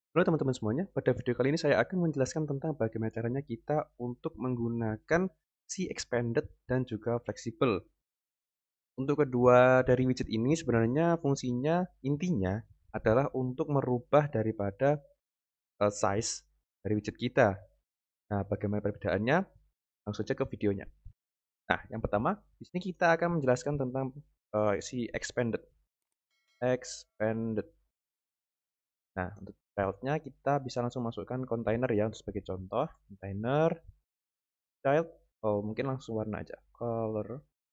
Halo teman-teman semuanya, pada video kali ini saya akan menjelaskan tentang bagaimana caranya kita untuk menggunakan si expanded dan juga fleksibel. Untuk kedua dari widget ini sebenarnya fungsinya intinya adalah untuk merubah daripada size dari widget kita. Nah, bagaimana perbedaannya? Langsung saja ke videonya. Nah, yang pertama, di sini kita akan menjelaskan tentang si expanded. Expanded. Nah, untuk childnya kita bisa langsung masukkan kontainer ya, untuk sebagai contoh, kontainer child, oh mungkin langsung warna aja,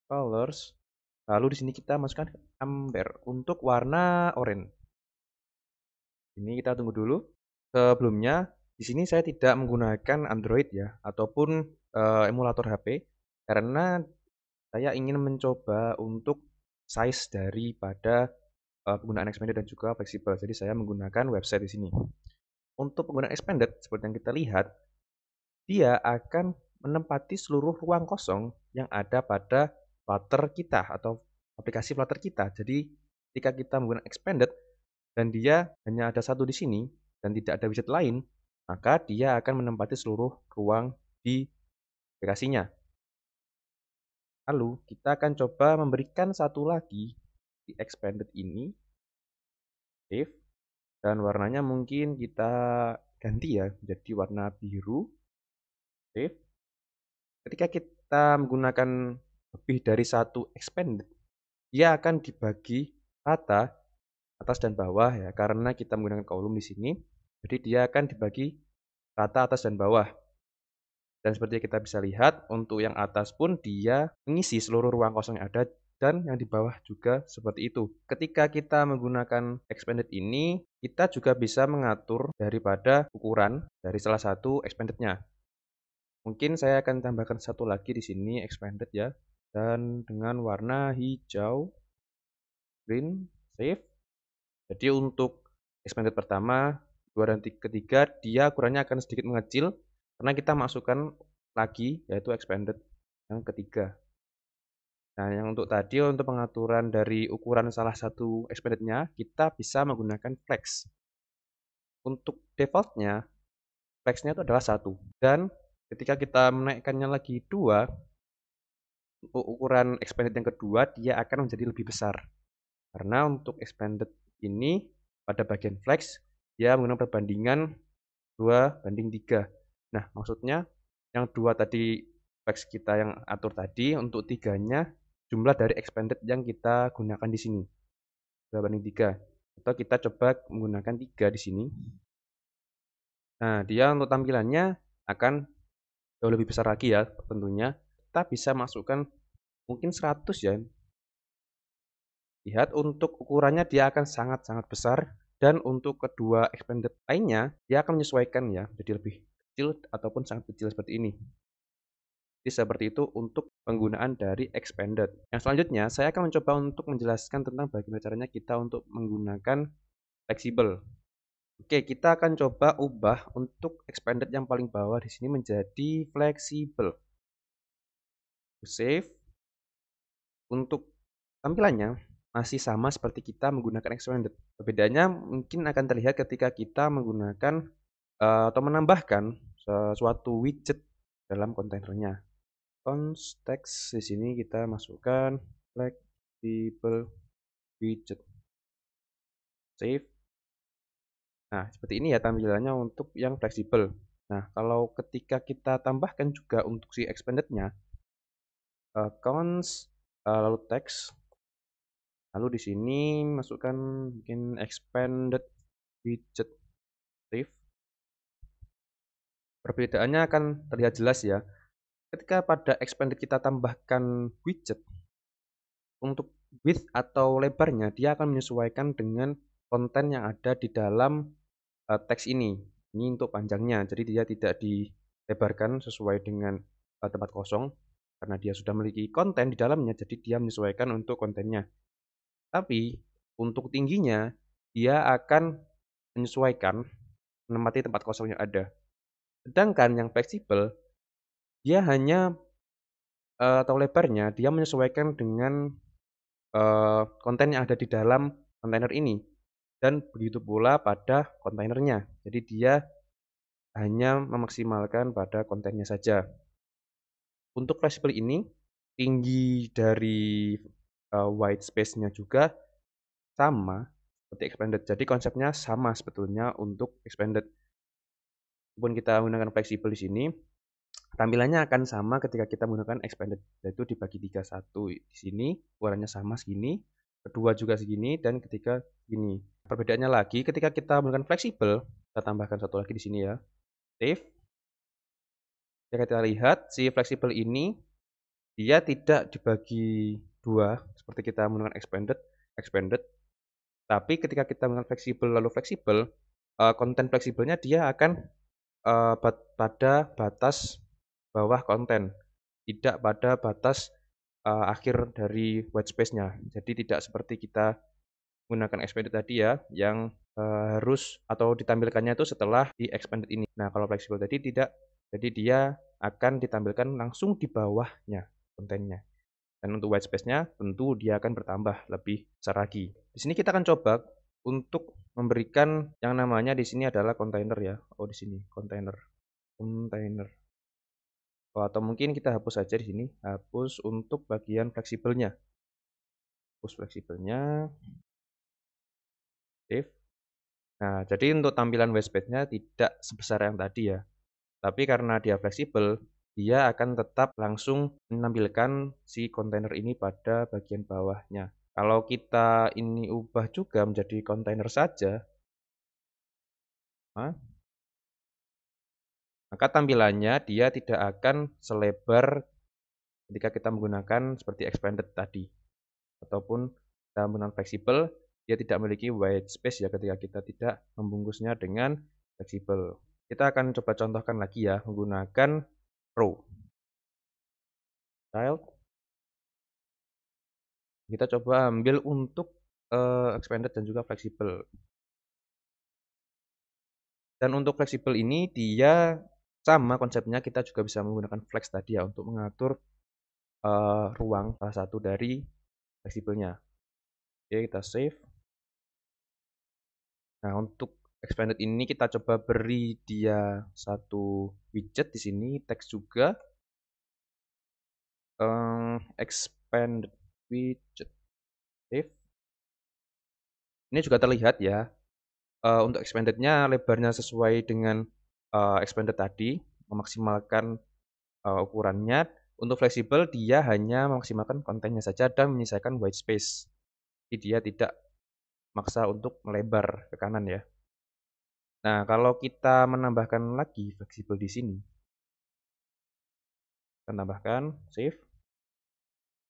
colors. Lalu di sini kita masukkan amber untuk warna oranye. Ini kita tunggu dulu. Sebelumnya, di sini saya tidak menggunakan Android ya, ataupun emulator HP, karena saya ingin mencoba untuk size daripada penggunaan expanded dan juga fleksibel. Jadi saya menggunakan website di sini. Untuk penggunaan expanded, seperti yang kita lihat, dia akan menempati seluruh ruang kosong yang ada pada Flutter kita atau aplikasi Flutter kita. Jadi ketika kita menggunakan expanded dan dia hanya ada satu di sini dan tidak ada widget lain, maka dia akan menempati seluruh ruang di aplikasinya. Lalu kita akan coba memberikan satu lagi di expanded ini, save, dan warnanya mungkin kita ganti ya menjadi warna biru, save. Ketika kita menggunakan lebih dari satu expanded, dia akan dibagi rata atas dan bawah ya, karena kita menggunakan kolom di sini. Jadi dia akan dibagi rata atas dan bawah. Dan seperti kita bisa lihat, untuk yang atas pun dia mengisi seluruh ruang kosong yang ada dan yang di bawah juga seperti itu. Ketika kita menggunakan expanded ini, kita juga bisa mengatur daripada ukuran dari salah satu expanded-nya. Mungkin saya akan tambahkan satu lagi di sini expanded ya, dan dengan warna hijau, green, save. Jadi untuk expanded pertama, kedua dan ketiga dia ukurannya akan sedikit mengecil karena kita masukkan lagi yaitu expanded yang ketiga. Nah, yang untuk tadi untuk pengaturan dari ukuran salah satu expanded-nya kita bisa menggunakan flex. Untuk default-nya flex-nya itu adalah 1 dan ketika kita menaikkannya lagi 2, untuk ukuran expanded yang kedua dia akan menjadi lebih besar. Karena untuk expanded ini pada bagian flex dia menggunakan perbandingan 2:3. Nah, maksudnya yang 2 tadi flex kita yang atur tadi, untuk 3-nya jumlah dari expanded yang kita gunakan di sini. 2:3. Atau kita coba menggunakan 3 di sini. Nah, dia untuk tampilannya akan jauh lebih besar lagi ya tentunya. Kita bisa masukkan mungkin 100 ya. Lihat untuk ukurannya dia akan sangat-sangat besar dan untuk kedua expanded lainnya dia akan menyesuaikan ya jadi lebih kecil ataupun sangat kecil seperti ini. Jadi seperti itu untuk penggunaan dari expanded. Yang selanjutnya saya akan mencoba untuk menjelaskan tentang bagaimana caranya kita untuk menggunakan fleksibel. Oke, kita akan coba ubah untuk expanded yang paling bawah di sini menjadi fleksibel. Save. Untuk tampilannya masih sama seperti kita menggunakan expanded. Perbedaannya mungkin akan terlihat ketika kita menggunakan atau menambahkan sesuatu widget dalam kontainernya. Text di sini kita masukkan flexible widget. Save. Nah, seperti ini ya tampilannya untuk yang fleksibel. Nah, kalau ketika kita tambahkan juga untuk si expanded-nya, lalu text, lalu di sini masukkan mungkin expanded widget save. Perbedaannya akan terlihat jelas ya. Ketika pada expanded kita tambahkan widget, untuk width atau lebarnya dia akan menyesuaikan dengan konten yang ada di dalam teks ini. Ini untuk panjangnya, jadi dia tidak dilebarkan sesuai dengan tempat kosong karena dia sudah memiliki konten di dalamnya, jadi dia menyesuaikan untuk kontennya. Tapi untuk tingginya dia akan menyesuaikan menempati tempat kosong yang ada. Sedangkan yang fleksibel dia hanya atau lebarnya dia menyesuaikan dengan konten yang ada di dalam kontainer ini. dan begitu pula pada kontainernya. Jadi dia hanya memaksimalkan pada kontennya saja. Untuk fleksibel ini, tinggi dari white space-nya juga sama seperti expanded. Jadi konsepnya sama sebetulnya untuk expanded. Meskipun kita menggunakan fleksibel di sini, tampilannya akan sama ketika kita menggunakan expanded, yaitu dibagi 3. Satu di sini ukurannya sama segini, kedua juga segini, dan ketiga segini. Perbedaannya lagi ketika kita menggunakan fleksibel, kita tambahkan satu lagi di sini ya, save. Jika kita lihat si fleksibel ini dia tidak dibagi 2 seperti kita menggunakan expanded, tapi ketika kita menggunakan fleksibel lalu fleksibel, konten fleksibelnya dia akan pada batas bawah konten, tidak pada batas akhir dari white space-nya. Jadi tidak seperti kita menggunakan expanded tadi ya, yang harus atau ditampilkannya itu setelah di expanded ini. Nah, kalau fleksibel tadi tidak, jadi dia akan ditampilkan langsung di bawahnya kontennya. Dan untuk white space-nya tentu dia akan bertambah lebih besar lagi. Di sini kita akan coba untuk memberikan yang namanya di sini adalah kontainer ya. Oh, di sini kontainer. Oh, atau mungkin kita hapus saja di sini. Hapus untuk bagian fleksibelnya. Hapus fleksibelnya. Save. Nah, jadi untuk tampilan white space-nya tidak sebesar yang tadi ya. Tapi karena dia fleksibel, dia akan tetap langsung menampilkan si kontainer ini pada bagian bawahnya. Kalau kita ini ubah juga menjadi kontainer saja, maka tampilannya dia tidak akan selebar ketika kita menggunakan seperti expanded tadi. Ataupun kita menggunakan fleksibel, dia tidak memiliki white space ya ketika kita tidak membungkusnya dengan fleksibel. Kita akan coba contohkan lagi ya menggunakan row. Child. Kita coba ambil untuk expanded dan juga fleksibel. Dan untuk fleksibel ini dia sama konsepnya, kita juga bisa menggunakan flex tadi ya untuk mengatur ruang salah satu dari fleksibelnya. Oke, kita save. Nah, untuk expanded ini kita coba beri dia satu widget di sini, teks juga. Expanded widget. Save. Ini juga terlihat ya. Untuk expanded-nya lebarnya sesuai dengan expanded tadi, memaksimalkan ukurannya. Untuk fleksibel dia hanya memaksimalkan kontennya saja dan menyesuaikan white space. Jadi dia tidak maksa untuk melebar ke kanan ya. Nah, kalau kita menambahkan lagi fleksibel di sini, kita tambahkan save.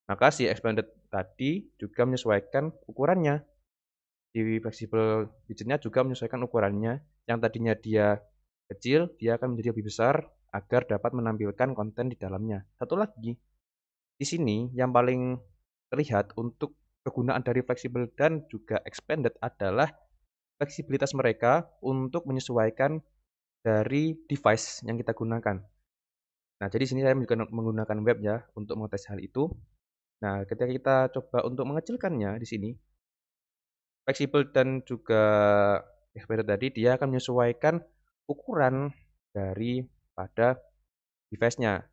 Maka si expanded tadi juga menyesuaikan ukurannya. Di fleksibel widgetnya juga menyesuaikan ukurannya. Yang tadinya dia kecil, dia akan menjadi lebih besar agar dapat menampilkan konten di dalamnya. Satu lagi, di sini yang paling terlihat untuk kegunaan dari fleksibel dan juga expanded adalah fleksibilitas mereka untuk menyesuaikan dari device yang kita gunakan. Nah, jadi sini saya menggunakan web ya untuk mengetes hal itu. Nah, ketika kita coba untuk mengecilkannya di sini, fleksibel dan juga expanded tadi dia akan menyesuaikan ukuran daripada device-nya.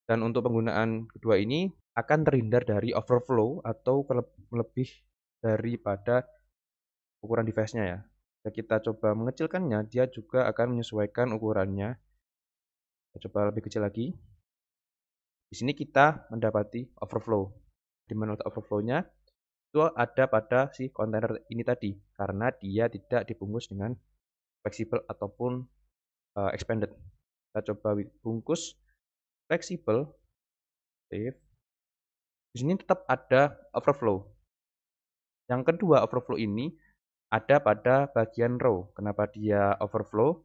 Dan untuk penggunaan kedua ini akan terhindar dari overflow atau lebih daripada ukuran device-nya ya. Jika kita coba mengecilkannya, dia juga akan menyesuaikan ukurannya. Kita coba lebih kecil lagi. Di sini kita mendapati overflow. Di mana letak overflow-nya? Itu ada pada si kontainer ini tadi, karena dia tidak dibungkus dengan fleksibel ataupun expanded. Kita coba bungkus fleksibel, save. Di sini tetap ada overflow. Yang kedua overflow ini ada pada bagian row. Kenapa dia overflow?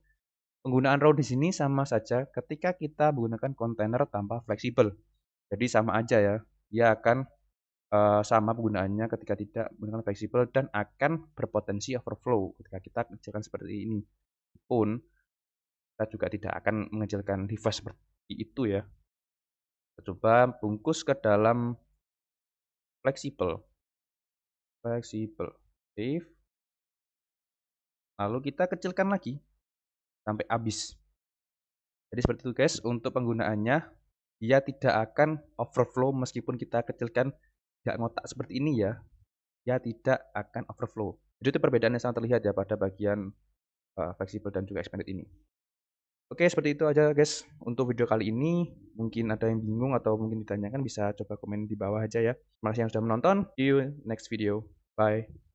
Penggunaan row di sini sama saja ketika kita menggunakan kontainer tanpa fleksibel. Jadi sama aja ya. Dia akan sama penggunaannya ketika tidak menggunakan fleksibel dan akan berpotensi overflow ketika kita kecilkan seperti ini. Pun kita juga tidak akan mengecilkan device seperti itu ya. Kita coba bungkus ke dalam fleksibel. Save. lalu kita kecilkan lagi sampai habis. Jadi seperti itu guys, untuk penggunaannya dia tidak akan overflow meskipun kita kecilkan nggak ngotak seperti ini ya, dia tidak akan overflow. Jadi itu perbedaannya sangat terlihat ya pada bagian fleksibel dan juga expanded ini. Oke, seperti itu aja guys untuk video kali ini. Mungkin ada yang bingung atau mungkin ditanyakan bisa coba komen di bawah aja ya. Terima kasih yang sudah menonton. See you next video. Bye.